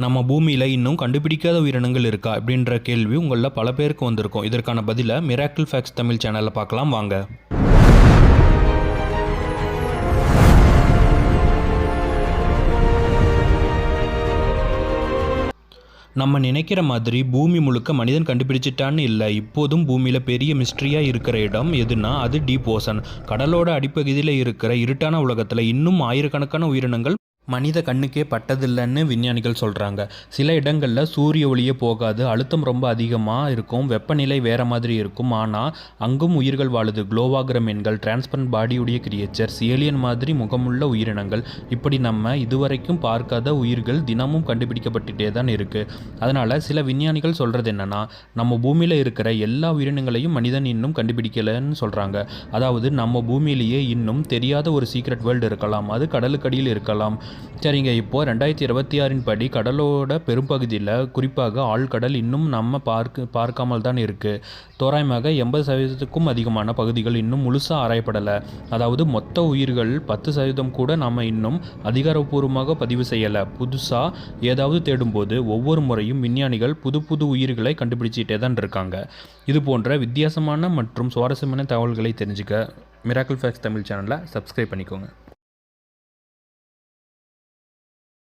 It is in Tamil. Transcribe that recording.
நம்ம பூமியில் இன்னும் கண்டுபிடிக்காத உயிரினங்கள் இருக்கா அப்படின்ற கேள்வி உங்களில் பல பேருக்கு வந்திருக்கும். இதற்கான பதிலை மிராக்கிள் ஃபேக்ட்ஸ் தமிழ் சேனலில் பார்க்கலாம் வாங்க. நம்ம நினைக்கிற மாதிரி பூமி முழுக்க மனிதன் கண்டுபிடிச்சிட்டான்னு இல்லை. இப்போதும் பூமியில் பெரிய மிஸ்ட்ரியாக இருக்கிற இடம் எதுனா அது டீப் ஓசன். கடலோட அடிப்பகுதியில் இருக்கிற இருட்டான உலகத்தில் இன்னும் ஆயிரக்கணக்கான உயிரினங்கள் மனித கண்ணுக்கே பட்டதில்லைன்னு விஞ்ஞானிகள் சொல்கிறாங்க. சில இடங்களில் சூரிய ஒளியே போகாது, அழுத்தம் ரொம்ப அதிகமாக இருக்கும், வெப்பநிலை வேறு மாதிரி இருக்கும். ஆனால் அங்கும் உயிர்கள் வாழுது. குளோவாகிற மீன்கள், டிரான்ஸ்பரண்ட் பாடியுடைய கிரியேச்சர்ஸ், ஏலியன் மாதிரி முகமுள்ள உயிரினங்கள், இப்படி நம்ம இதுவரைக்கும் பார்க்காத உயிர்கள் தினமும் கண்டுபிடிக்கப்பட்டுட்டே தான் இருக்குது. அதனால் சில விஞ்ஞானிகள் சொல்கிறது என்னென்னா, நம்ம பூமியில் இருக்கிற எல்லா உயிரினங்களையும் மனிதன் இன்னும் கண்டுபிடிக்கலைன்னு சொல்கிறாங்க. அதாவது நம்ம பூமியிலேயே இன்னும் தெரியாத ஒரு சீக்ரெட் வேர்ல்டு இருக்கலாம், அது கடலுக்கடியில் இருக்கலாம். சரிங்க, இப்போது 2026 படி கடலோட பெரும்பகுதியில், குறிப்பாக ஆழ்கடல் இன்னும் நம்ம பார்க்காமல் தான் இருக்குது. தோராயமாக 80% அதிகமான பகுதிகள் இன்னும் முழுசாக ஆராயப்படலை. அதாவது மொத்த உயிர்கள் 10% கூட நாம் இன்னும் அதிகாரப்பூர்வமாக பதிவு செய்யலை. புதுசாக ஏதாவது தேடும்போது ஒவ்வொரு முறையும் விஞ்ஞானிகள் புது புது உயிர்களை கண்டுபிடிச்சிட்டே தான் இருக்காங்க. இது போன்ற வித்தியாசமான மற்றும் சுவாரஸ்யமான தகவல்களை தெரிஞ்சுக்க மிராக்கிள் ஃபேக்ட்ஸ் தமிழ் சேனலை சப்ஸ்கிரைப் பண்ணிக்கோங்க.